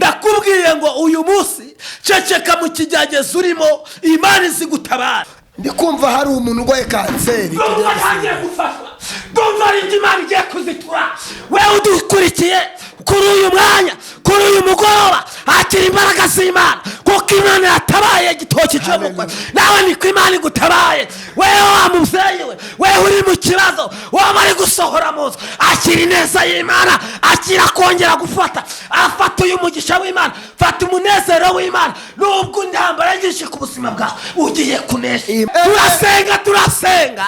ndakubwiye ngo uyu munsi ceceka mu kijyageze urimo, Imana izi gutabara. Ndi kumva hari umuntu urwaye kanseri, ndumva ntagiye gufashwa, ndumva ari Imana igiye kuzitura. Wewe udukurikiye kuri uyu mwanya, kuri uyu mugoroba, akira imbaraga z'Imana, kuko Imana yatabaye igitoki cyo mukwe. Nawe niko Imana igutabaye. Wewe wa mubyeyi we, wewe uri mu kibazo, waba ari gusohora mu nzu, akira ineza y'Imana, akira kongera gufata, afata uyu mugisha w'Imana, fata umunezero w'Imana. Nubwo intambara nyinshi ku buzima bwawe ugiye kunesha. Turasenga, turasenga.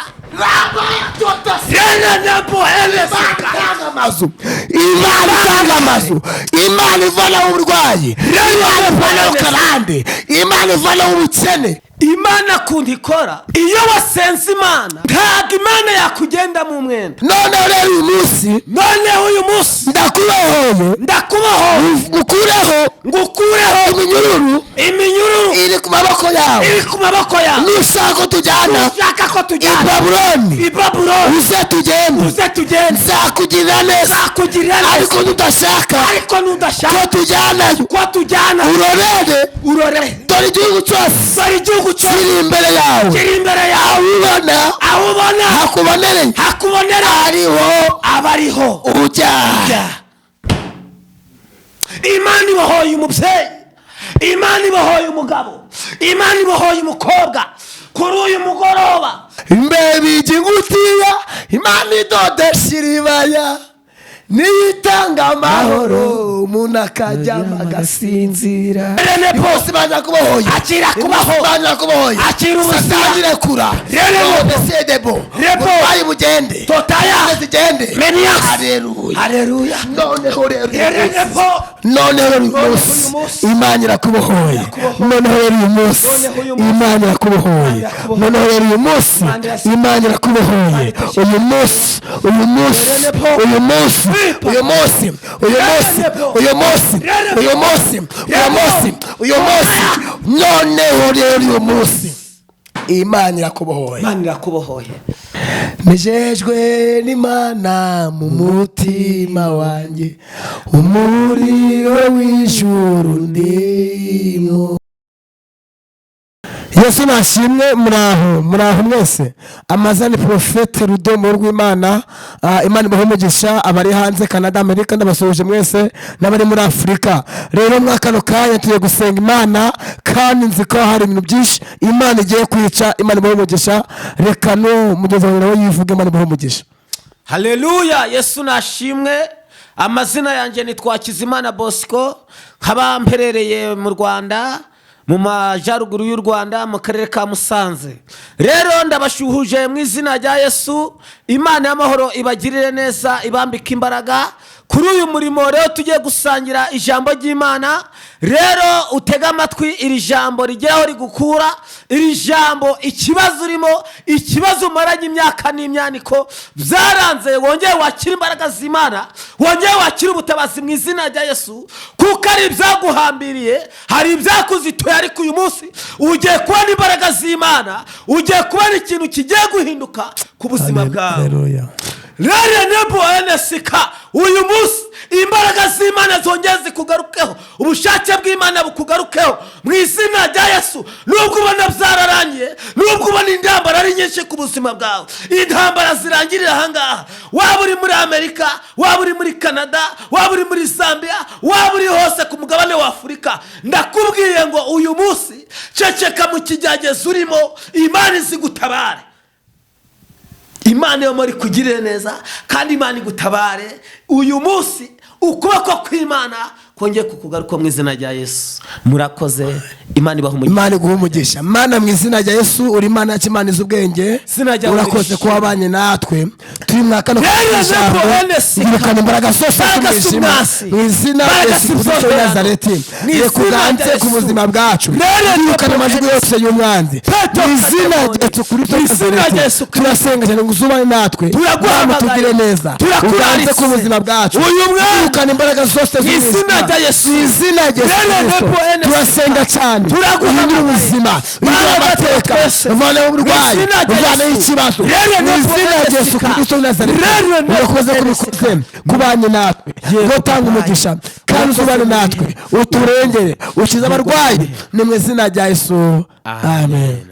Imana ivana uburwayi, Imana ivana ukarande, Imana ivana ubukene. Imana kundi ikora iyo wasenze Imana, ntabwo Imana yakugenda mu mwenda. None rero uyu munsi ndakubohoye ngukureho iminyururu iri ku maboko yawe, nushaka ko tujyana i Babuloni, uze tugende, nzakugirira neza, ariko nudashaka ko tujyana urorere, dore igihugu cyose kiri imbere yawe, aho ubona hakubonere, abariho ujya. Imana ibohoye umubyeyi, Imana ibohoye umugabo, Imana ibohoye umukobwa kuri uyu mugoroba. Imbebi ingutiya, Imana idodesha iribaya, niyitanga amahoro, umuntu akaryama agasinzira. Bose baza kubohoye, akira kubohoye, akira ubusangire kura, sedebo bayi mugende, totaya zigende, menias. Haleluya. None rero uyu munsi Imana irakubohoye, none rero uyu munsi Imana irakubohoye, none rero uyu munsi Imana irakubohoye, Imana irakubohoye. Nejejwe n'Imana mu mutima wanjye, umuriro w'ijuru ndimo. Yesu nashimwe. Muraho mwese. Amazani Profete Rudomo rw'Imana. Imana ibahe umugisha abari hanze Canada, Amerika, ndabasohoje mwese n'abari muri Afrika. Rero mwakano kanya tugiye gusenga Imana, kandi nzi ko hari ibintu byinshi Imana igiye kwica. Imana ibahe umugisha. Reka no mugeze nawe yivuge. Imana ibahe umugisha. Haleluya. Yesu nashimwe. Amazina yanjye ni Twakizimana Bosco, nkaba mperereye mu Rwanda, mu majyaruguru y'u Rwanda, mu karere ka Musanze. Rero ndabashuhuje mu izina rya Yesu. Imana y'amahoro ibagirire neza, ibambike imbaraga kuri uyu murimo. Rero tugiye gusangira ijambo ry'Imana. Rero utega amatwi iri jambo rigeraho rigukura. Iri jambo ikibazo urimo, ikibazo umaranye imyaka n'imyaniko byaranze, wongeye wakira imbaraga z'Imana, wongeye wakira ubutabazi mu izina rya Yesu, kuko ari ibyaguhambiriye, hari ibyakuzituye, ariko uyu munsi ugiye kubona imbaraga z'Imana, ugiye kubona ikintu kigiye guhinduka ku buzima bwawe. Uyu munsi imbaraga z'Imana zongeye zikugarukeho, ubushake bw'Imana bukugarukeho mu izina rya Yesu. Nubwo ubona byararangiye, nubwo ubona intambara ari nyinshi ku buzima bwawe, intambara zirangirira ahangaha, waba uri muri Amerika, waba uri muri Canada, waba uri muri Zambia, waba uri hose ku mugabane wa Afurika, ndakubwiye ngo uyu munsi ceceka mu kijyageze urimo, Imana izi gutabare. Imana yo muri kugirira neza, kandi Imana igutabare uyu munsi. Ukuboko kw'Imana kongeye kukugaruka mu izina rya Yesu. Murakoze. Imana ibahe umugisha. Imana iguhe umugisha. Mana mu izina rya Yesu, uri Imana yacu, Imana izi ubwenge. Urakoze ko wabanye natwe turi mwaka no kujambo, birukana imbaraga zose z'umwijima mu izina rya Yesu Kristo Nazareti. Rekuganze ku buzima bwacu, birukana amajwi yose y'umwanzi mu izina rya Yesu Kristo Nazareti. Turasenga cyane ngo uzubane natwe, tugire neza, uganze ku buzima bwacu, birukana imbaraga zose z'umwijima mu izina rya Yesu. Turasenga cyane, uhindura ubuzima, uhindura amateka, uvane uburwayi, uvane ikibazo mu izina rya Yesu Kristo Nazareti. Urakoze kubikoze, kubanye natwe, gutanga umugisha, kandi uzubane natwe uturengere ukize abarwayi ni mu izina rya Yesu amen.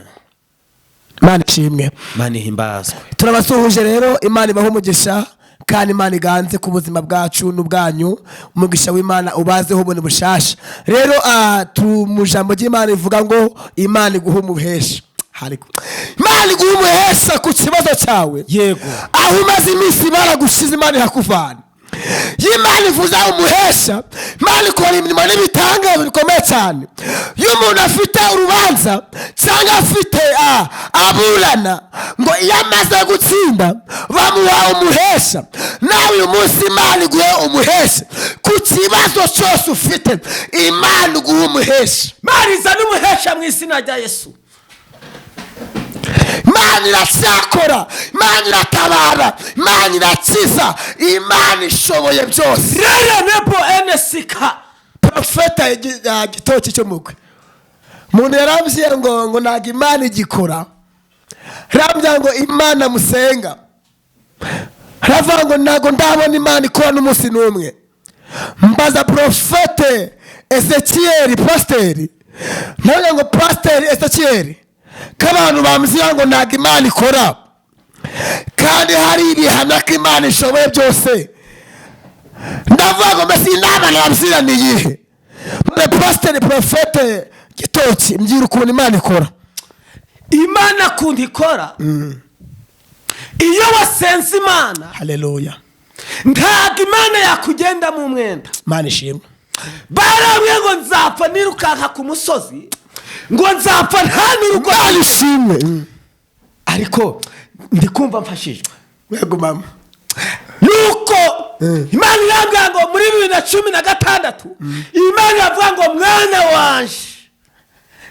Imana ishimwe, Imana ihimbazwe. turabasuhuje rero, Imana ibahe umugisha kandi Imana iganze ku buzima bwacu n'ubwanyu, umugisha w'Imana ubazeho ubone bushasha. Rero mu jambo ry'Imana rivuga ngo Imana iguhe umuhesha. Imana iguhe umuhesha ku kibazo cyawe, yego, aho umaze iminsi baragushize Imana irakuvana. Imana ivuza umuhesha, Imana ikora imirimo n'ibitangaza bikomeye cyane. Iyo umuntu afite urubanza cyangwa afite aburana, ngo iyo amaze gutsinda bamuha umuhesha. Nawe uyu munsi Imana iguhe umuhesha ku kibazo cyose ufite, Imana iguhe umuhesha. Imana izana umuhesha mu izina rya Yesu. Imana iracyakora, Imana iratabara, Imana irakiza, Imana ishoboye byose. Rero nebo enesika Profeta Gitoki cyo mukwe, umuntu yarambwiye ngo ntabwo Imana igikora, rambya ngo Imana musenga, ravuga ngo ntabwo ndabona Imana ikora n'umunsi n'umwe. Mbaza Profete Ezekiel Pasiteri, nawe ngo Pasiteri Ezekiel k'abantu bamuzira ngo ntabwo Imana ikora kandi hari ibihamya ko Imana ishoboye byose. Ndavuga ngo mbese inama nababwira ni iyihe? Pasiteri Profete Gitoki, mbwira ukuntu Imana ikora. Imana kundi ikora iyo wasenze Imana, haleluya, ntabwo Imana yakugenda mu mwenda. Imana ishimwe. Barambwiye ngo nzapfa nirukanka ku musozi, ngo nzapfa nta n'urugo. Imana ishimwe. Ariko ndi kumva mfashijwe. Yego mama. Nuko Imana irambwira ngo muri 2016 Imana iravuga ngo mwana wanje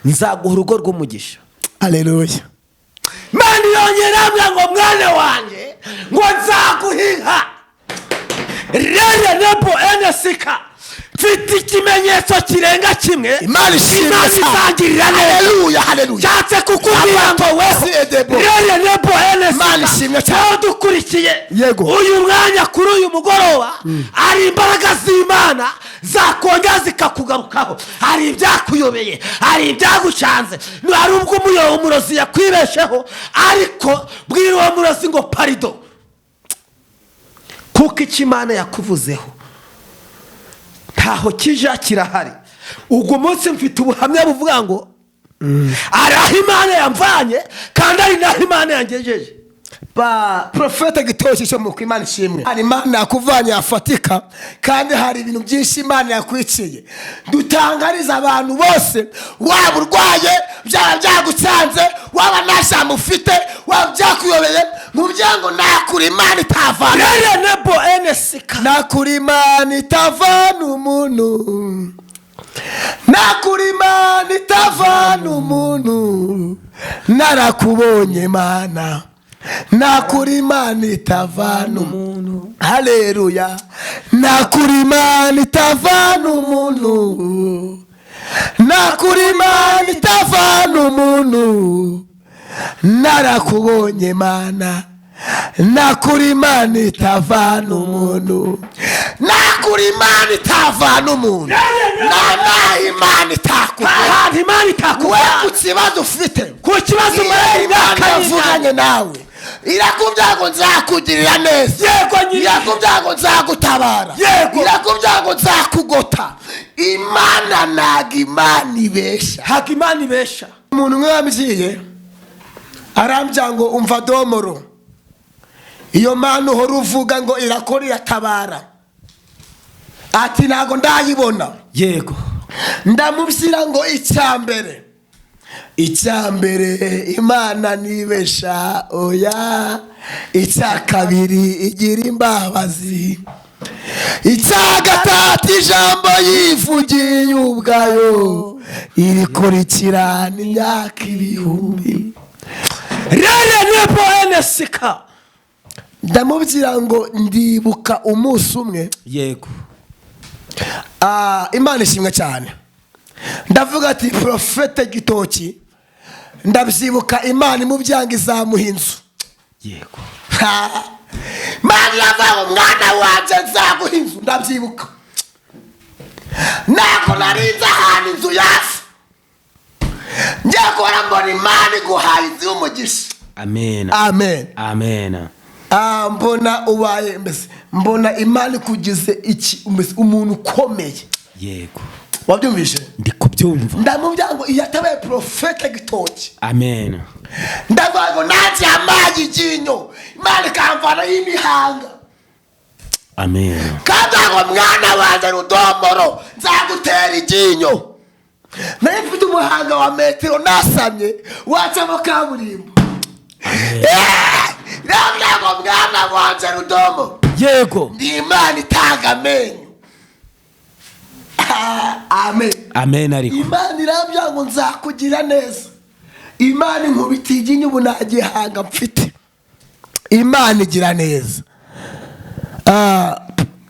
nzaguha urugo rw'umugisha. Haleluya. Imana yongera irambwira ngo mwana wanje ngo nzaguha inka. Rero nebo enesika mfite ikimenyetso kirenga kimwe. Imana ishimwe. Imana izangirira neza. Haleluya, haleluya. Cyatse kukubwira ngo wese rero nebo enesika Imana ishimwe cyane dukurikiye yego uyu mwanya kuri uyu mugoroba. Ari imbaraga z'Imana zakongera zikakugarukaho. Hari ibyakuyobeye, hari ibyagucanze, hari ubwo umurozi yakwibesheho, ariko bwira uwo murozi ngo parido, kuko icyo Imana yakuvuzeho ntaho kija kirahari. Ubwo munsi mfite ubuhamya buvuga ngo ari aho Imana yamvanye kandi ari naho Imana yangejeje. Profeta Gitoki cyo mukwe, Imana ishimwe. Hari Imana yakuvanye afatika kandi hari ibintu byinshi Imana yakwiciye. Dutangariza abantu bose, waba urwaye, byaba byagucanze, waba nta ufite, waba byakuyobeye, mu byango nakuri Imana itavana. Rero nebo enesika nakuri Imana itavana umuntu, nakuri Imana itavana umuntu, narakubonye Mana, nakuri Imana itavana umuntu. Haleluya. Nakuri Imana itavana umuntu, nakuri Imana itavana umuntu, narakubonye Mana, nakuri Imana itavana umuntu, nakuri Imana itavana umuntu. Na Imana itakuvana, Imana itakuvana ku kibazo ufite, ku kibazo Imana yavuganye nawe, irakubwira ngo nzakugirira neza, yego nyine, irakubwira ngo nzagutabara, yego, irakubwira ngo nzakugota. Imana ntabwo Imana ibesha, ntabwo Imana ibesha. umuntu umwe yambwiye, arambwira ngo umva domoro, iyo Mana uhora uvuga ngo irakora iratabara, ati ntabwo ndayibona. Yego. Ndamubwira ngo icyambere Imana nibesha oya, icya kabiri igira imbabazi, icya gatatu ijambo yivugiye ubwayo irikurikirana imyaka ibihumbi. Rero nebo enesika ndamubwira ngo ndibuka umunsi umwe. Yego. Imana ishimwe cyane. Ndavuga ati Profete Gitoki, ndabyibuka Imana imubyanga izamuha inzu. Yego. Imana iravuga ngo mwana wanjye nzaguha inzu, ndabyibuka. ntabwo narinze ahantu inzu yasi ngiye kubona mbona Imana iguhaye inzu y'umugisha. amen amen amen. mbona ubaye mbese mbona Imana ikugize iki umuntu ukomeye. yego wabyumvishe? ndi kubyumva. ndamubwira ngo iyo atabaye Prophet Gitoki, amen, ndavuga ngo nanjye amazi iryinyo Imana ikamvana y'imihanga. amen. kandi ngo mwana wanjye Rudomoro nzagutera iryinyo. nari mfite umuhanga wa metero nasamye wacamo kaburimbo. ndavuga ngo mwana wanjye Rudomoro, yego ndi Imana itanga amenyo. amen amen. ariko Imana irambya ngo nzakugira neza. Imana inkubita iryinyo ubu nta gihanga mfite. Imana igira neza.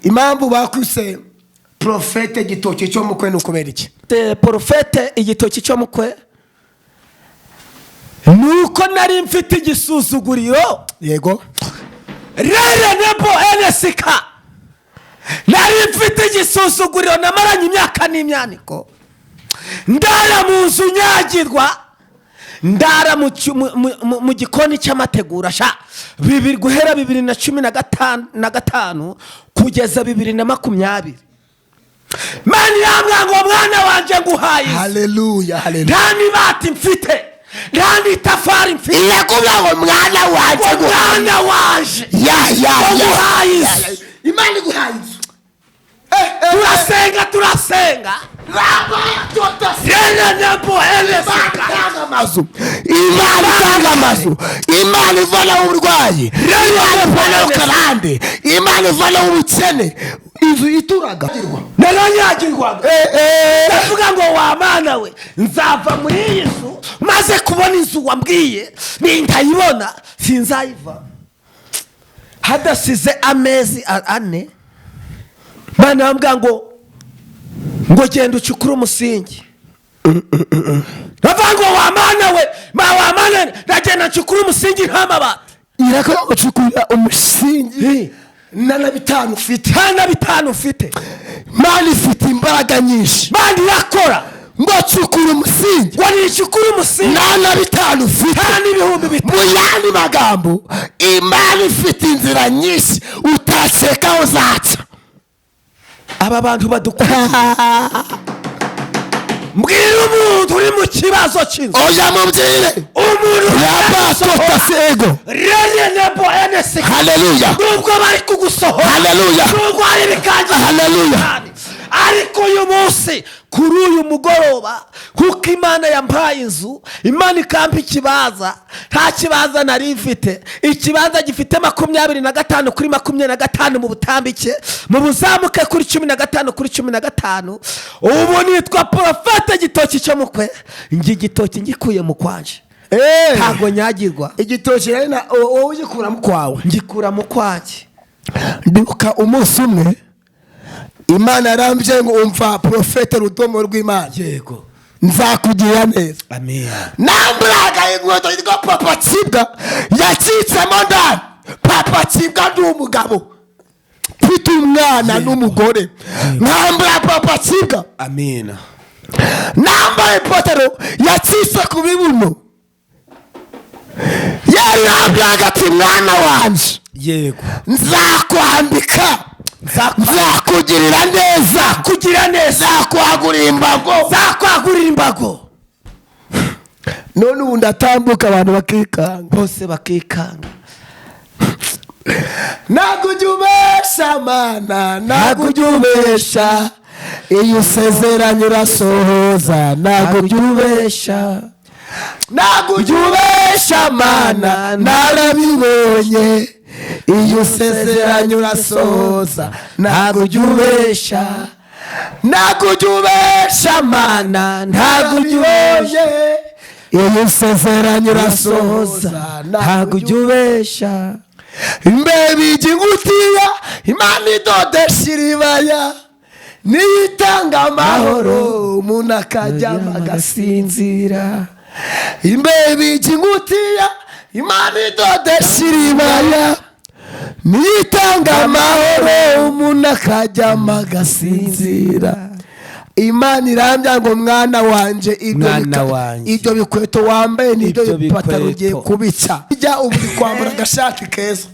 impamvu bakwise Prophet Gitoki cyo mukwe ni ukubera iki? Prophet Igitoki cyo mukwe nuko nari mfite igisuzuguriro. yego rere nebo NSK nari mfite igisuzuguriro namaranye imyaka n'imyaniko. ndara mu nzu nyagirwa, ndara mu gikoni cy'amategura guhera 2015 kugeza 2020. mani yambwa ngo mwana wanje nguhaye. haleluya haleluya. ntani bati mfite, ntani tafari mfite. yakubwa ngo mwana wanje nguhaye. Imana iguhaye inzu. turasenga Imana itanga amazu, Imana ivana uburwayi, Imana ivana ukarande, Imana ivana ubukene. inzu ituraga naranyagirwaga. ndavuga ngo wa mana we nzava muri iyi nzu, maze kubona inzu wambwiye nintayibona sinzayiva. hadasize amezi 4 Mana yambwa ngo genda ucukure umusingi. ndavuga ngo wa mana we wa mana ndagenda ncukure umusingi nta mabati. irakora gucukura umusingi nta na bitanu ufite. Mana ifite imbaraga nyinshi. Mana irakora ngo cukura umusingi, ngo nicukure umusingi nta na bitanu ufite, nta n'ibihumbi bitanu. mu yandi magambo Imana ifite inzira nyinshi utaseka uzaca. aba bantu badukunda mbwira umuntu uri mu kibazo cy'inzu. oya mubwire umuntu yabatosego. haleluya. nubwo bari kugusohora, haleluya, nubwo hari ibikangi, haleluya, ariko uyu munsi kuri uyu mugoroba kuko Imana yampaye inzu, Imana ikampa ikibanza. nta kibanza nari mfite, ikibanza gifite 25 kuri 25 mu butambike, mu buzamuke kuri 15 kuri 15. ubu nitwa Prophet Gitoki cyo mukwe. igitoki ngikuye mu kwanje, ntago nyagirwa. igitoki rero wowe ugikura mu kwawe, ngikura mu kwanje. ndibuka umunsi umwe Imana yarambye ngo umva Prophet Rudomoro rw'Imana, yego nzakugira neza. amen. namburaga inkweto yitwa Papa Kibwa yacitsemo ndani. Papa Kibwa ndi umugabo mfite umwana n'umugore, nambura Papa Kibwa, amen. nambaye ipotero yacitse ku bibuno. yarambyaga ati mwana wanje, yego nzakwambika, nzakugirira neza, nzakwagurira imbago. none ubu ndatambuka abantu bakikanga, bose bakikanga. ntakujya ubesha Mana, ntakujya ubesha, iyo usezeranye urasohoza. ntakujya ubesha, ntakujya ubesha Mana, narabibonye, iyo usezeranye urasohoza. ntakujya ubesha, ntakujya ubesha Mana, ntakujya ubesha, iyo usezeranye urasohoza. ntakujya ubesha. imbeba igingutiya Imana idodesha iribaya, niyo itanga amahoro umuntu akaryama agasinzira. imbeba igingutiya Imana idodesha iribaya, niyo itanga amahoro umuntu akaryama agasinzira. Imana irambya ngo mwana wanje ibyo bikweto wambaye n'ibyo bipataro ugiye kubica ijya ubu kwambara agashati keza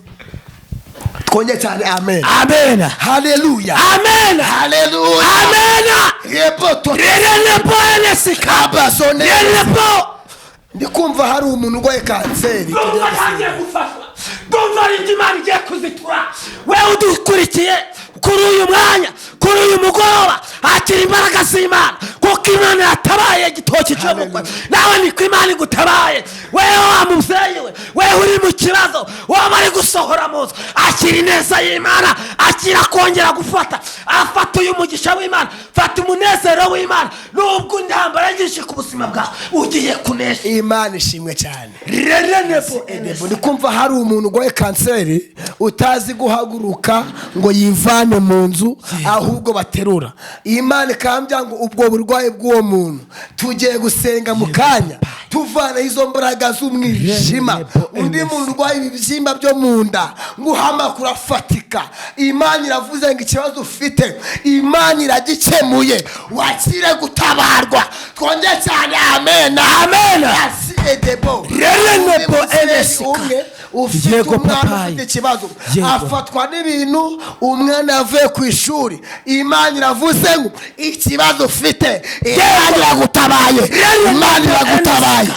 twongeye cyane amen amen haleluya amen haleluya amen yepo ndikumva hari umuntu urwaye kanseri ndumva ari Imana igiye kuzitura wewe udukurikiye kuri uyu mwanya kuri uyu mugoroba akira imbaraga z'Imana kuko Imana yatabaye igitoki cyo mukwe nawe niko Imana igutabaye wewe wa mubyeyi wewe uri mu kibazo waba ari gusohora muzo akira ineza y'Imana akira kongera gufata afata uyu mugisha w'Imana fata umunezero w'Imana nubwo intambara nyinshi ku buzima bwawe ugiye kunesha. Imana ishimwe cyane. Ndikumva hari umuntu urwaye kanseri utazi guhaguruka ngo yivane mu nzu ahubwo baterura. Imana ikambya ngo ubwo burwayi bw'uwo muntu tugiye gusenga mu kanya tuvana izo mbaraga z'umwijima. Undi muntu urwaye ibibyimba byo mu nda ngo uhamakura afatika. Imana iravuze ngo ikibazo ufite Imana iragikemuye wakire gutabarwa. Twongeye cyane amen amen. Edebo ufite umwana ufite ikibazo afatwa n'ibintu umwana avuye ku ishuri. Imana iravuze ngo ikibazo ufite Imana iragutabaye. Imana iragutabaye.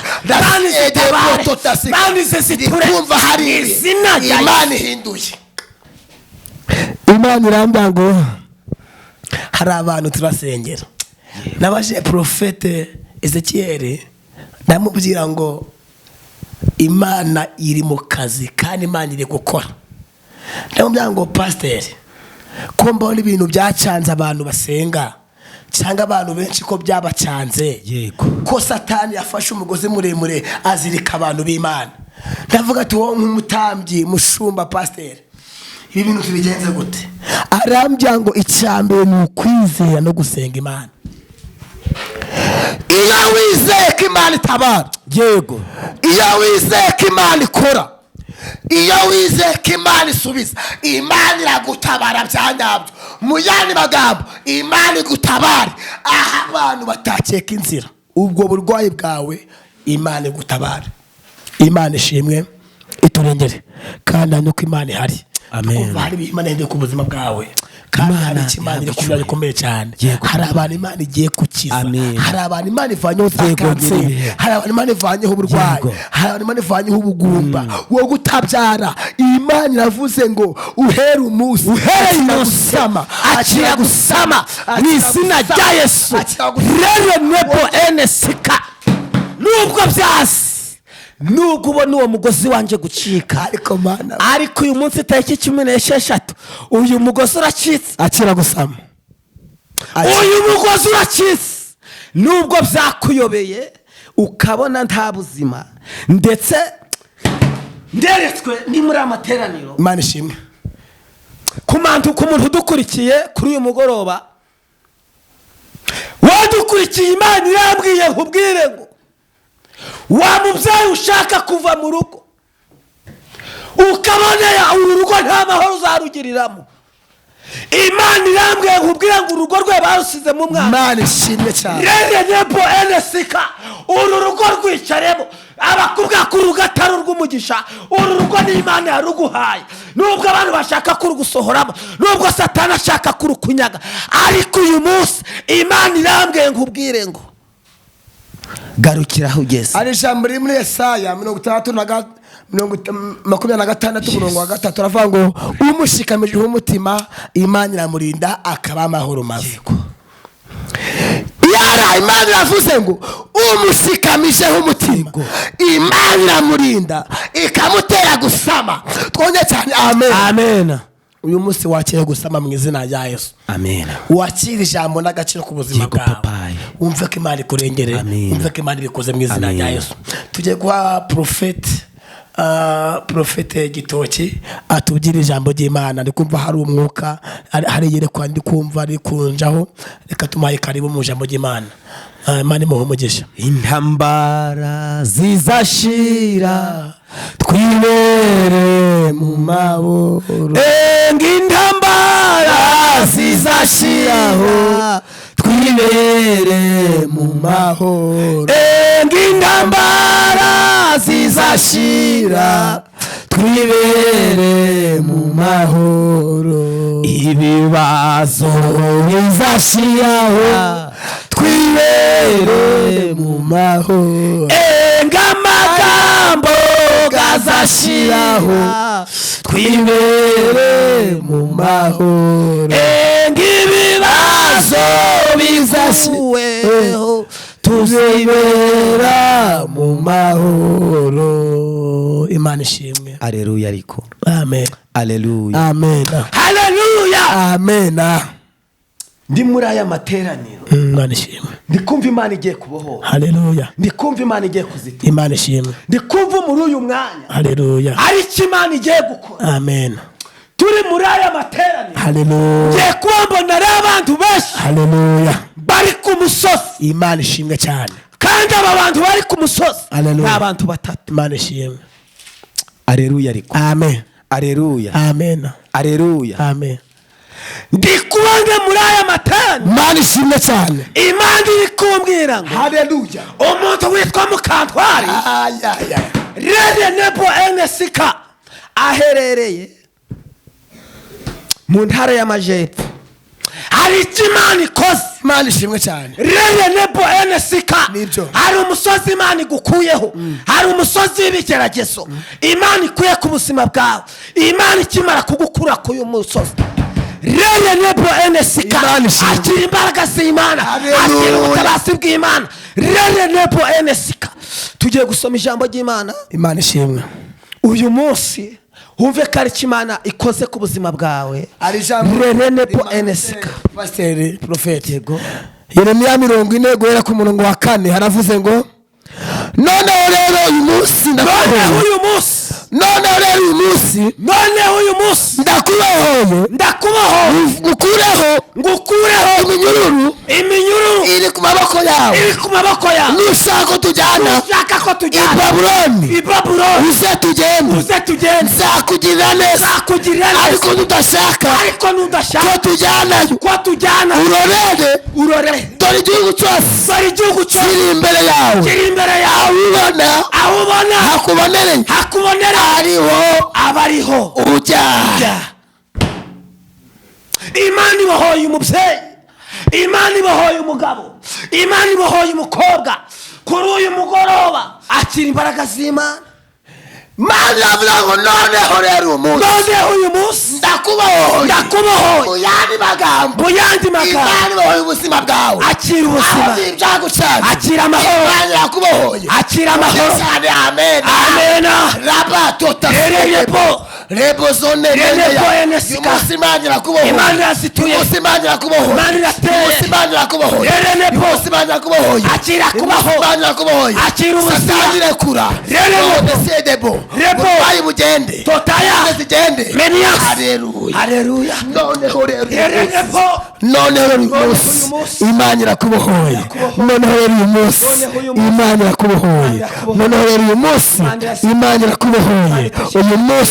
Ndikumva hari Imana ihinduye. Imana irambya ngo hari abantu turasengera nabaje Profete Ezekiel ndamubwira ngo Imana iri mu kazi kandi Imana iri gukora. Ndamubwira ngo pastor ko mbona ibintu byacanze abantu basenga cyangwa abantu benshi ko byabacanze yego ko Satani yafashe umugozi muremure azirika abantu b'Imana. Ndavuga ati wowe nk'umutambyi mushumba pastor ibi bintu tubigenze gute? Arambya ngo icyambere ni ukwizera no gusenga Imana. Iyo wizeye ko Imana itabara yego, iyo wizeye ko Imana ikora, iyo wizeye ko Imana isubiza, Imana iragutabara byanyabyo. Mu yandi magambo Imana igutabare aha abantu batakeka inzira. Ubwo burwayi bwawe Imana igutabare. Imana ishimwe iturengere kandi nuko Imana ihari. Amen. Hari Imana indi ku buzima bwawe kandi hari Imana iri kubira bikomeye cyane. Hari abantu Imana igiye kukiza. Hari abantu Imana ivanyeho kanseri. Hari abantu Imana ivanyeho uburwayi. Hari abantu Imana ivanyeho ubugumba wo gutabyara. Imana iravuze ngo uhere umunsi gusama akira gusama mu izina rya Yesu. Rero nebo enesika nubwo byasi nubwo ubona uwo mugozi wanje gucika ariko uyu munsi tariki 16 uyu mugozi uracitse akira gusama. Uyu mugozi uracitse nubwo byakuyobeye ukabona nta buzima ndetse nderetswe ni muri amateraniro. Imana ishimwe ku muntu udukurikiye kuri uyu mugoroba wadukurikiye. Imana irambwiye nkubwire ngo wa mubyeyi ushaka kuva mu rugo ukabona uru rugo nta mahoro uzarugiriramo, Imana irambwiye nkubwira ngo urugo rwe barusize mu mwana. Imana ishimwe cyane. Nebo enesika uru rugo rwicaremo abakubwa ku rugataro rw'umugisha. Uru rugo ni Imana yaruguhaye nubwo abantu bashaka kurugusohoramo, nubwo Satani ashaka kurukunyaga, ariko uyu munsi Imana irambwiye nkubwire ngo garukira aho ugeze. Ari ijambo riri muri Yesaya 26 murongo wa 3 aravuga ngo umushikamije umutima Imana iramurinda akaba amahoro maze. Yara Imana iravuze ngo umushikamije umutima Imana iramurinda ikamutera gusama. Twongeye cyane amen amen. Uyu munsi wakire gusama mu izina rya Yesu. Amen. Wakire ijambo n'agaciro ku buzima bwawe. Umve ko Imana ikurengere. Umve ko Imana ibikoze mu izina rya Yesu. Tujye kwa Profete Gitoki atubwira ijambo ry'Imana. Ndikumva hari umwuka hari yerekwa ndikumva ari kunjaho. Reka tumaye karibu mu ijambo ry'Imana. Imana imuhumugisha. Intambara zizashira twibere mu maboro. Intambara zizashiraho twibere twibere mu mahoro ng'intambara zizashira twibere mu mahoro ibibazo bizashiraho twibere mu mahoro ng'amagambo gazashiraho twibere mu mahoro ng'ibibazo bizashiraho tuzibera mu mahoro. Imana ishimwe. Haleluya ariko. Amen. Haleluya. Amen. Haleluya. Amen. Ndi muri aya materaniro. Imana ishimwe. Ndikumva Imana igiye kubohora. Haleluya. Ndikumva Imana igiye kuzitira. Imana ishimwe. Ndikumva muri uyu mwanya. Haleluya. Ariko Imana igiye gukora. Amen. Turi muri aya materaniro. Haleluya. Ngiye kubona abantu benshi. Haleluya. Bari ku musozi. Imana ishimwe cyane. Kandi aba bantu bari ku musozi ni abantu batatu. Imana ishimwe. Haleluya ariko. Amen. Haleluya. Amen. Haleluya. Amen. Ndi kubona muri aya materaniro. Imana ishimwe cyane. Imana iri kumbwira ngo haleluya umuntu witwa Mukantwari Rede Nebo NSK aherereye mu ntara y'Amajyepfo. Hari icyo Imana ikoze. Imana ishimwe cyane. Rede Nebo NSK hari umusozi Imana igukuyeho. Hari umusozi w'ibigeragezo Imana ikuye ku buzima bwawe. Imana ikimara kugukura ku uyu musozi Rede Nebo NSK akira imbaraga z'Imana, akira ubutabazi bw'Imana. Rede Nebo NSK tugiye gusoma ijambo ry'Imana. Imana ishimwe. Uyu munsi wumve ko ari Imana ikoze ku buzima bwawe. Rede Nebo NSK. Pasteur Prophet yego Yeremiya 40 guhera ku murongo wa 4 haravuze ngo noneho rero uyu munsi ndakubohoye ngukureho iminyururu iri ku maboko yawe nushaka ko tujyana i Babuloni uze tugende nzakugirira neza ariko nudashaka ko tujyana urorere dore igihugu cyose kiri imbere yawe aho ubona hakubonere abariho ujya. Imana ibohoye umubyeyi, Imana ibohoye umugabo, Imana ibohoye umukobwa. Kuri uyu mugoroba akira imbaraga z'Imana. Mana avuga ngo noneho rero uyu munsi ndakubohoye mu yandi magambo Imana ibohoye ubuzima bwawe. Akira ubuzima, akira amahoro, Imana yakubohoye, akira amahoro. Amen. Amen. Rabatota Rebo zone Imana irakubohoye. Imana irasituye. Imana irakubohoye. Imana irateye. Imana irakubohoye. Imana irakubohoye. Akira kubaho. Imana irakubohoye. Akira ubuzima. Irekura. Sedebo. Bayi bugende. Totaya. Zigende. Menias. Haleluya. Haleluya. Noneho rero uyu munsi Imana irakubohoye. Noneho rero uyu munsi Imana irakubohoye. Noneho rero uyu munsi Imana irakubohoye. Noneho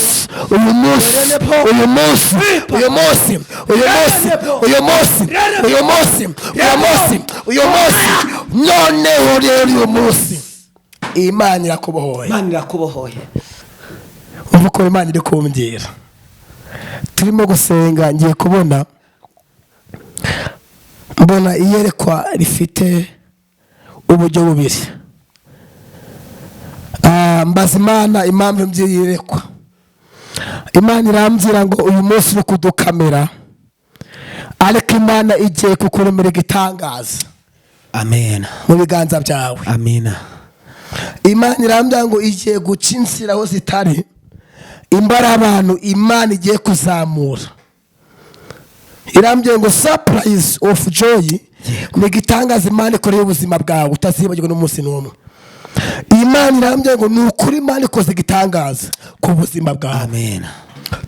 rero uyu munsi Imana irakubohoye. Uvuko Imana iri kumbwira turimo gusenga ngiye kubona mbona iyerekwa rifite uburyo bubiri. Mbaza Imana impamvu mbyiyerekwa. Imana irambwira ngo uyu munsi uri kudukamera ariko Imana igiye kukuremera igitangaza. Amen. Mu biganza byawe. Amina. Imana irambwira ngo igiye guca inzira aho zitari imbara abantu Imana igiye kuzamura. Irambwira ngo surprise of joy ni igitangaza Imana ikoreye ubuzima bwawe utazibagirwa n'umunsi n'umwe. Imana irambwira ngo ni ukuri Imana ikoze igitangaza ku buzima bwawe. Amen.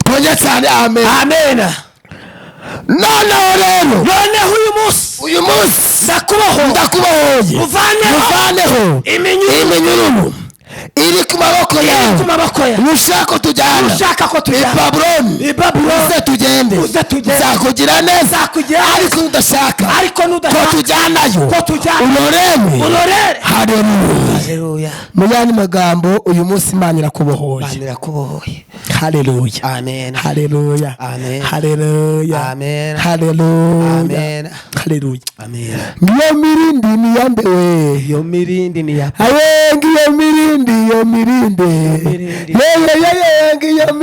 Twongere cyane amen. Amen. Noneho uyu munsi ndakubohoye uvaneho iminyururu iri ku maboko yawe ushaka tujyana i Babuloni uze tugende nzakugira neza ariko udashaka ko tujyanayo uroreme. Haleluya. Mu yandi magambo uyu munsi Imana irakubohoye. Haleluya. Amen. Haleluya. Amen. Haleluya. Amen. Haleluya. Amen. Haleluya. Amen. Ngiyo mirindi niyambewe. Iyo mirindi ni ya ngiyo mirindi iyo mirindi. Ngiyo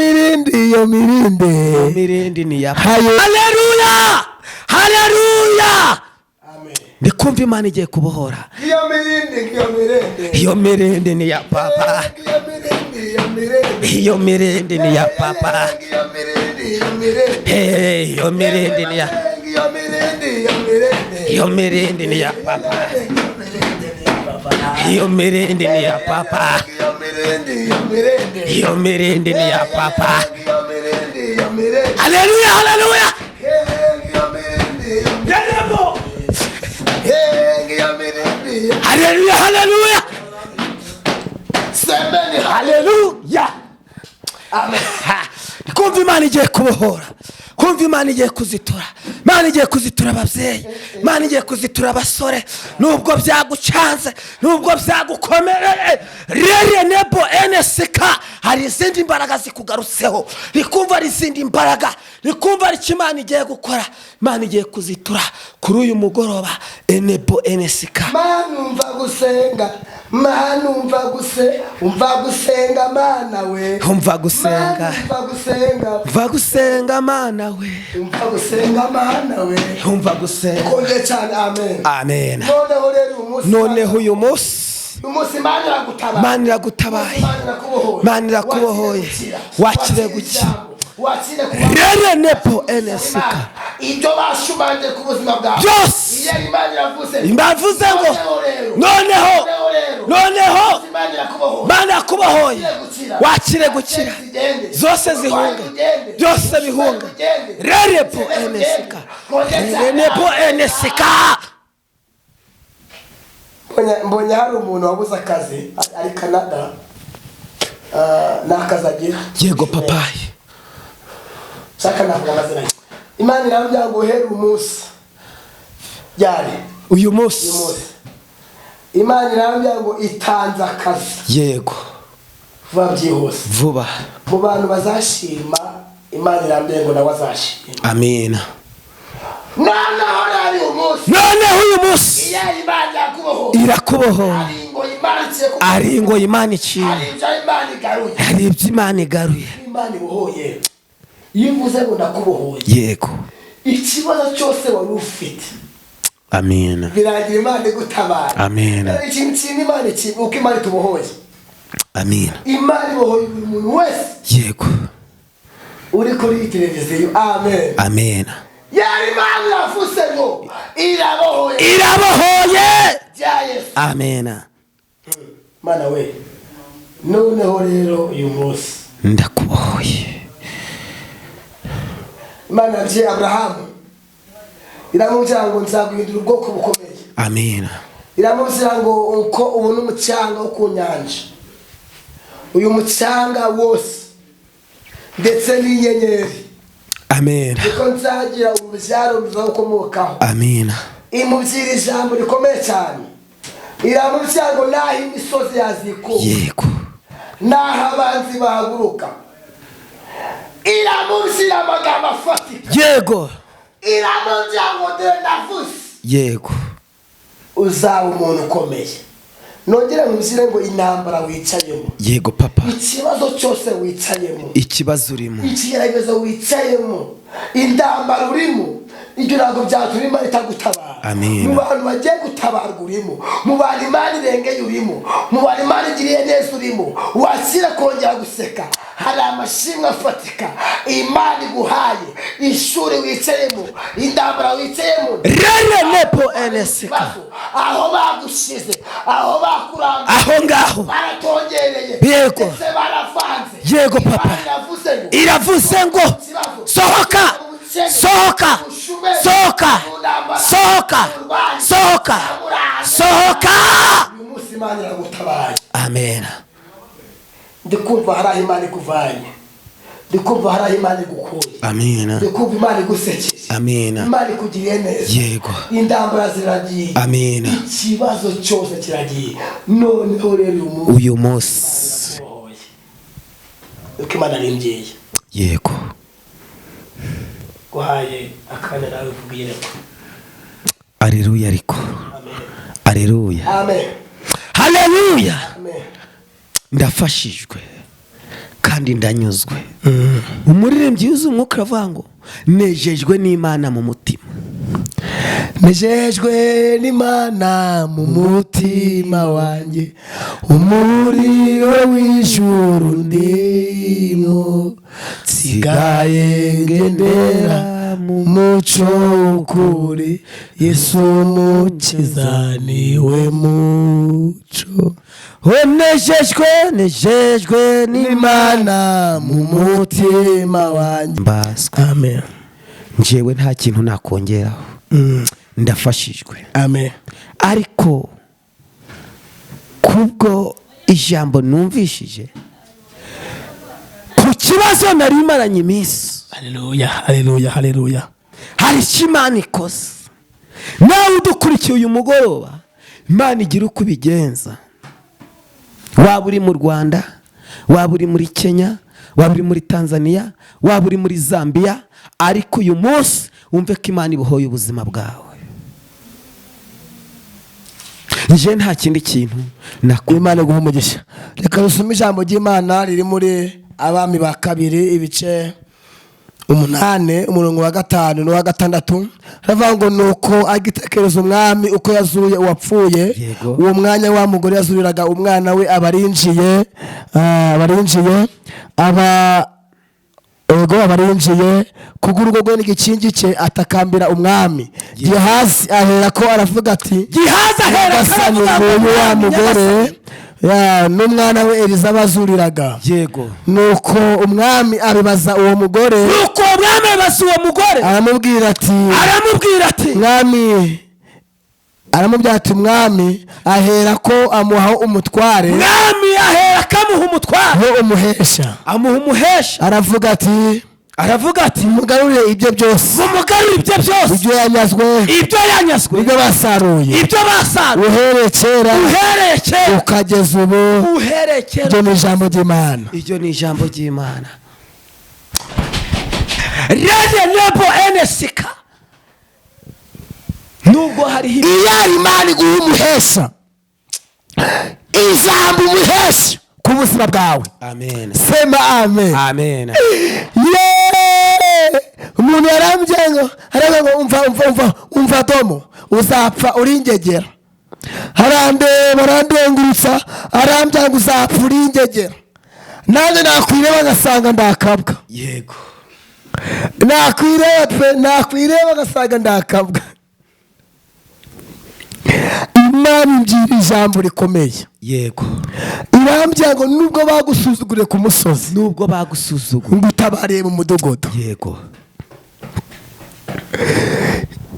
mirindi ni ya Haleluya. Haleluya. Amen. Ndikumva Imana igiye kubohora. Iyo mirindi ni ya papa. Iyo mirindi ni ya papa. Iyo mirindi ni ya Iyo mirindi ni ya papa. Iyo mirindi ni ya papa. Iyo mirindi ni ya papa. Haleluya. Haleluya. Haleluya. Haleluya. Haleluya. Amen. Kumva Imana igiye kubohora. Kumva Imana igiye kuzitura. Imana igiye kuzitura ababyeyi. Imana igiye kuzitura abasore. Nubwo byagucanze, nubwo byagukomereye. Rere nebo NSK hari izindi mbaraga zikugarutseho. Rikumva ari izindi mbaraga. Rikumva ari Imana igiye gukora. Imana igiye kuzitura kuri uyu mugoroba. Nebo NSK. Manumva gusenga. Umva gusenga Mana we. Umva gusenga. Umva gusenga Mana we. Umva gusenga. Konje cyane. Amen. Amen. Noneho uyu munsi Imana iragutabaye. Imana irakubohoye. Wakire gukira. Rere nepo NSK. Ibyo bashumanje ku buzima bwawe byose imbavuze ngo noneho Imana irakubohoye. Wakire gukira. Zose zihunga. Byose bihunga. Rere po NSK. Rere nepo NSK. Mbonye hari umuntu wabuze akazi ari Canada. Nakazi agira. Yego papayi. Saka navuga amazina ye. Imana irambya ngo uhere umunsi. Byari uyu munsi. Imana irambya ngo itanze akazi. Yego. Vuba byihuse. Vuba. Mu bantu bazashima Imana irambya ngo nawe azashima. Amen. Noneho uyu munsi irakubohoye. Ari ngo Imana iciye. Hari ibyo Imana igaruye. Imana ibohoye. Yivuze ngo ndakubohoye. Yego. Ikibazo cyose wari ufite. Amen. Biragira Imana gutabara. Amen. Ikintu Imana uko Imana tubohoye. Amen. Imana ibohoye buri muntu wese. Yego. Uri kuri televiziyo. Amen. Amen. Yari Imana yavuze ngo irabohoye. Yes. Amen. Mana we. Noneho rero uyu munsi ndakubohoye. Imana yabwiye Abrahamu iramubwira ngo nzaguhindura ubwoko bukomeye. Amen. Iramubwira ngo uko ubona umucanga wo ku nyanja, uyu mucanga wose ndetse n'inyenyeri. Amen. Niko nzagira ububyaro buzakomokaho. Amen. Imubwira ijambo rikomeye cyane. Iramubwira ngo naho imisozi yazikuba. Yego. Naho abanzi bahaguruka. Iramubwira amagambo afatika. Yego. Iramubwira ngo ndavuze. Yego. Uzaba umuntu ukomeye. Nongera nkubwire ngo intambara wicayemo. Yego papa. Ikibazo cyose wicayemo. Ikibazo urimo. Ikigeragezo wicayemo. Intambara urimo. Ibyo ntabwo byaturima itagutabara. Amen. Mu bantu bagiye gutabarwa urimo. Mu bantu Imana irengeye urimo. Mu bantu Imana igiriye neza urimo. Wakira kongera guseka. Hari amashimwe afatika Imana iguhaye. Ishuri wicayemo. Intambara wicayemo. Rere nepo NSK. Aho bagushize. Aho bakuranga. Aho ngaho. Baratongereye. Yego. Baravanze. Yego papa. Iravuze ngo sohoka. Sohoka. Sohoka. Sohoka. Sohoka. Sohoka. Uyu munsi Imana iragutabaye. Amen. ndikumva hari aho Imana ikuvanye, ndikumva hari aho Imana igukuye, amina, ndikumva Imana igusekeje, amina, Imana ikugiriye neza, yego, indambara ziragiye, amina, ikibazo cyose kiragiye. Noneho rero uyu munsi uko Imana ari mbyeyi, yego, guhaye akanya nawe ubwire ko aleluya, ariko aleluya, amen, haleluya, amen. ndafashijwe kandi ndanyuzwe. Umuririmbyi yuzuye umwuka aravuga ngo nejejwe n'Imana mu mutima, nejejwe n'Imana mu mutima wanjye, umuriro w'ijuru ndimo, nsigaye ngendera mu muco w'ukuri, Yesu umukiza niwe muco. nejejwe n'Imana mu mutima wanjye, mbaswe, amen, njyewe nta kintu nakongeraho, ndafashijwe, amen. ariko kubwo ijambo numvishije ku kibazo nari maranye iminsi, haleluya, haleluya, haleluya, hari icyo Imana ikoze. Nawe udukurikiye uyu mugoroba, Imana igira uko ibigenza. Waba uri mu Rwanda, waba uri muri Kenya, waba uri muri Tanzania, waba uri muri Zambia, ariko uyu munsi wumve ko Imana ibohoye ubuzima bwawe. Nje nta kindi kintu nakora. Imana guha umugisha. Reka dusome ijambo ry'Imana riri muri Abami ba kabiri ibice 8 umurongo wa 5 no wa 6. Ravuga ngo nuko agitekereza umwami uko yazuye uwapfuye, uwo mwanya wa mugore yazuriraga umwana we abarinjiye kugurwa rwe n'igikingi cye atakambira umwami. Gihazi ahera ko aravuga ati, Gihazi ahera ko aravuga wa mugore n'umwana we Eliza bazuriraga. Yego. Nuko umwami abibaza uwo mugore, aramubwira ati mwami, aramubwira ati umwami ahera ko amuha umutware, amuha umuhesha, aravuga ati mugarurire ibyo byose, ibyo yanyazwe, ibyo basaruye, uhereye kera ukageza ubu. Iryo ni ijambo ry'Imana, iryo ni ijambo ry'Imana. Rede nebo enesika, nubwo hariho iyo Imana iguha umuhesha, ijambo umuhesha ku buzima bwawe. Amen. Sema amen. Amen. Umuntu yarambye ngo umva domo, uzapfa uri ingegera. Barandengurutsa arambya ngo uzapfa uri ingegera. Nanjye nakwireba ngasanga ndakabwa. Yego. Nakwireba ngasanga ndakabwa. Imana imbwira ijambo rikomeye. Yego. Irambya ngo nubwo bagusuzugure ku musozi, ngo utabariye mu mudugudu. Yego.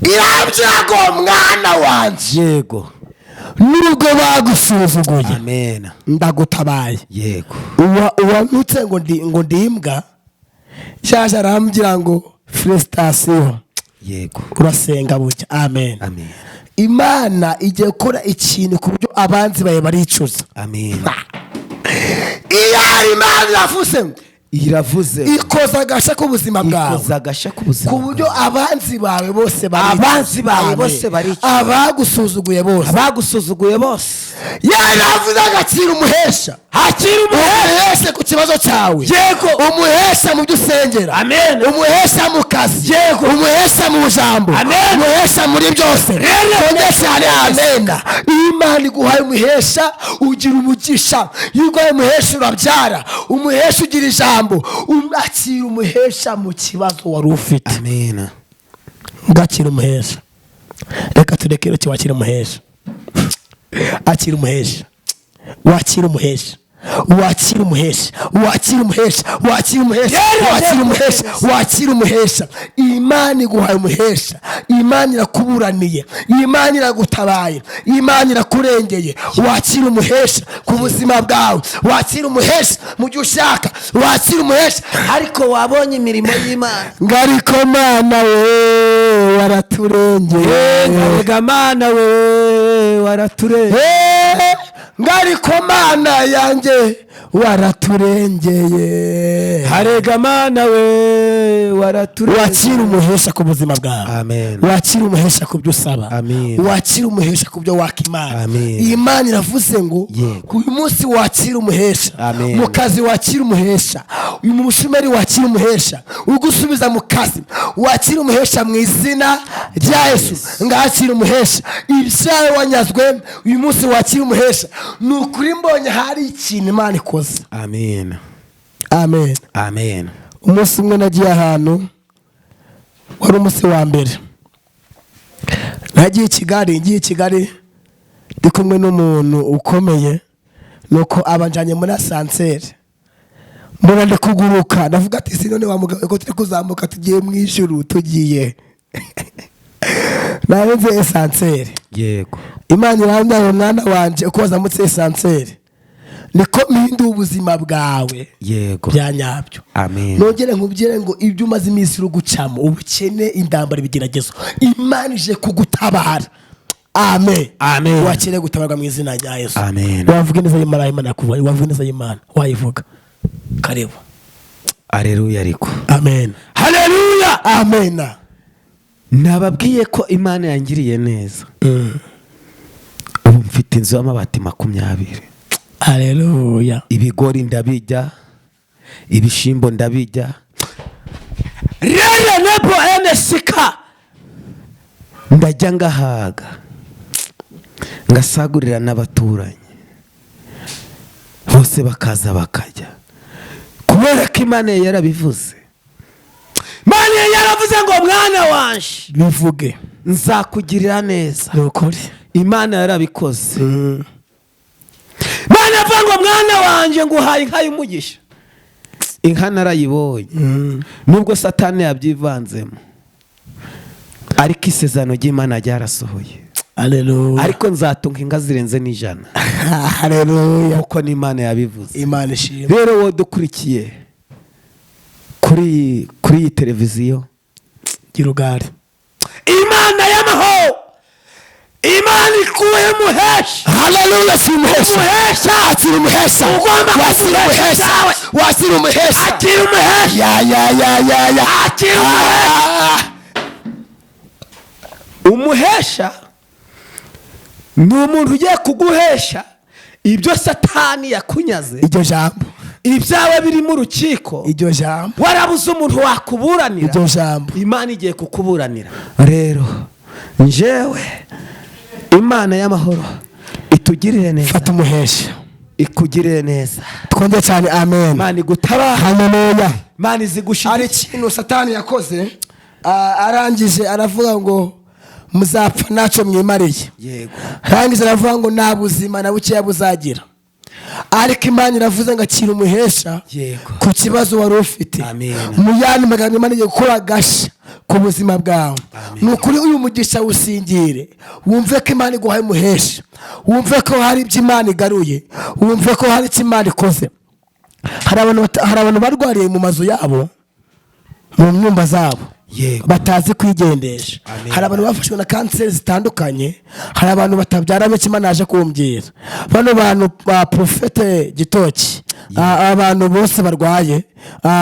Irambya ngo mwana wanje, yego, nubwo bagusuzuguye, amen, ndagutabaye. Yego. Uwantutse ngo ndimbwa, shaje arambwira ngo felicitation. Yego. Urasenga bucya. Amen. Amen. Imana igiye gukora ikintu ku buryo abanzi baye baricuza. Amen. Iyo Imana yavuze, iravuze, ikoza agasha ku buzima bwawe, ku buryo abanzi bawe bose baricuza, abagusuzuguye bose, yaravuze agacira umuhesha, umuhesha ku kibazo cyawe. Yego. Umuhesha mu byo usengera. Amen. Umuhesha mu kazi. Yego. Umuhesha mu jambo. Amen. Umuhesha muri byose. Ndetse hari amen. Imana iguhaye umuhesha ugira umugisha, yugaye umuhesha urabyara, umuhesha ugira ijambo, akira umuhesha mu kibazo wari ufite. Amen. Ngakira umuhesha. Reka turekere cyo wakira umuhesha. Akira umuhesha. Wakira umuhesha. wakira umuhesha, wakira umuhesha, wakira umuhesha, wakira umuhesha, wakira umuhesha. Imana iguhaye umuhesha, Imana irakuburaniye, Imana iragutabaye, Imana irakurengeye. Wakira umuhesha ku buzima bwawe, wakira umuhesha mu gihe ushaka, wakira umuhesha. Ariko wabonye imirimo y'Imana, ngariko Mana we waraturengeye, ngarega Mana we waraturengeye, ngariko Mana yanjye waraturengeye, harega Mana we waraturengeye. wakira umuhesha ku buzima bwawe, amen. wakira umuhesha ku byo usaba, amen. wakira umuhesha ku byo waka Imana, amen. Imana iravuze ngo uyu munsi wakira umuhesha, mu kazi wakira umuhesha, uyu mushomeri wakira umuhesha, ugusubiza mu kazi wakira umuhesha mu izina rya Yesu. Ngakira umuhesha, ibyawe wanyazwe uyu munsi wakira umuhesha. Nukuri mbonye hari ikintu Imana ikoze. Amen. Amen. Amen. Umunsi umwe nagiye ahantu, wari umunsi wa mbere, nagiye i Kigali ndi kumwe n'umuntu ukomeye, nuko abanjanye muri asanseri, mbona ndi kuguruka, ndavuga ati si none wa mugabo ko turi kuzamuka tugiye mu ijuru tugiye. Narenze esanseri, yego, Imana irandaye mwana wanje uko wazamutse esanseri niko mpinduye ubuzima bwawe, yego, bya nyabyo. amen. Nongere nkubwire ngo ibyo umaze iminsi uri gucamo, ubukene, indambara, ibigeragezo, Imana ije kugutabara. Amen. Amen. Wakire gutabarwa mu izina rya Yesu. Amen. Wavuga neza y'Imana, Imana yakuvuye, wavuga neza y'Imana, wayivuga. Karibu. Haleluya ariko. Amen. Haleluya. Amen. Nababwiye ko Imana yangiriye neza. Ubu mfite inzu y'amabati 20. Haleluya. Ibigori ndabijya, ibishimbo ndabijya. Rero nebo enesika ndajya ngahaga, ngasagurira n'abaturanyi bose bakaza bakajya, kubera ko Imana yarabivuze. Imana yaravuze ngo mwana wanje bivuge nzakugirira neza. Nukuri Imana yarabikoze. Imana yavuga ngo mwana wanje nguhaye inka y'umugisha. Inka narayibonye, nubwo Satani yabyivanzemo, ariko isezerano ry'Imana ryarasohoye. Haleluya. Ariko nzatunga inka zirenze 100. Haleluya. Uko n'Imana yabivuze. Imana ishimwe. Rero wowe dukurikiye kuri iyi televiziyo, Girugari, Imana y'amahoro, Imana ikuye muhesha. Haleluya. Si umuhesha, akira umuhesha, wasira umuhesha, wasira umuhesha, akira umuhesha, ya akira umuhesha. Umuhesha ni umuntu ugiye kuguhesha ibyo Satani yakunyaze. Iryo jambo, ibyawe biri mu rukiko, iryo jambo, warabuze umuntu wakuburanira, iryo jambo, Imana igiye kukuburanira. Rero njewe Imana y'amahoro itugirire neza, fata umuhesha, ikugirire neza. twonde cyane. Amen. Imana igutabara. Haleluya. Imana izigushira. Ari ikintu Satani yakoze, arangije aravuga ngo muzapfa ntacyo mwimariye. Yego. Arangije aravuga ngo nta buzima na bukeya buzagira. Ariko Imana iravuze ngo akira umuhesha ku kibazo wari ufite. Mu yandi magambo Imana igiye gukora gasha ku buzima bwawe. Nukuri uyu mugisha usingire, wumve ko Imana iguhaye umuhesha, wumve ko hari ibyo Imana igaruye, wumve ko hari icyo Imana ikoze. Hari abantu barwariye mu mazu yabo, mu nyumba zabo, batazi kwigendesha. Hari abantu bafashwe na kanseri zitandukanye, hari abantu batabyara benshi. Imana yaje kumbwira bano bantu ba Profete Gitoki, abantu bose barwaye,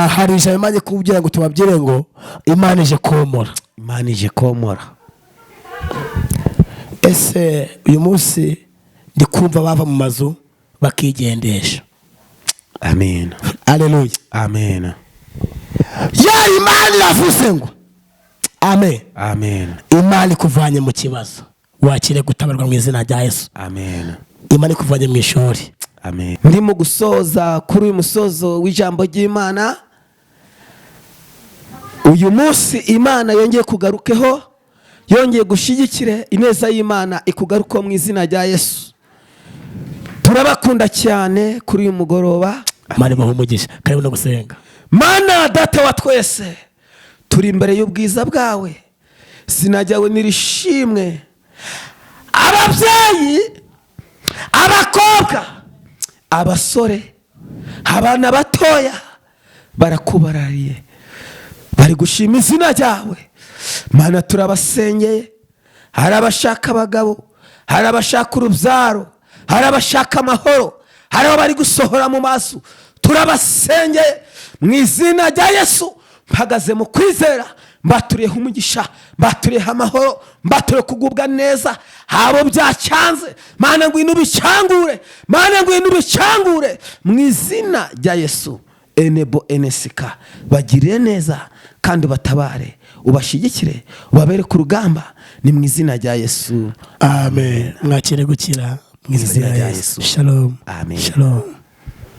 hari ijambo Imana kubwira ngo tubabwire ngo Imana ije komora. Imana ije komora. Ese uyu munsi ndi kumva bava mu mazu bakigendesha. Amen. Haleluya. Amen. Ya Imana iravuze ngo amen. Amen. Imana ikuvanye mu kibazo, wakire gutabarwa mu izina rya Yesu. Amen. Imana ikuvanye mu ishuri. Amen. Ndimo gusoza kuri uyu musozo w'ijambo ry'Imana. Uyu munsi Imana yongeye kugarukeho, yongeye gushyigikire ineza y'Imana ikugaruka mu izina rya Yesu. turabakunda cyane kuri uyu mugoroba. Imana imuhe umugisha. Karibu no gusenga. Mana data wa twese, turi imbere y'ubwiza bwawe, izina ryawe nirishimwe. Ababyeyi, abakobwa, abasore, abana batoya barakubarariye, bari gushima izina ryawe. Mana turabasengeye, hari abashaka abagabo, hari abashaka urubyaro, hari abashaka amahoro, hari abo bari gusohora mu maso. Turabasengeye mu izina rya Yesu, mpagaze mu kwizera, mbaturiyeho umugisha, mbaturiyeho amahoro, mbaturiye kugubwa neza. Habo byacyanze, Mana ngwino ubicangure, Mana ngwino ubicangure mu izina rya Yesu. Enebo enesika, bagirire neza kandi batabare, ubashigikire, ubabere ku rugamba, ni mu izina rya Yesu. Amen. Mwakire gukira mu izina rya Yesu. Shalom. Amen. Shalom.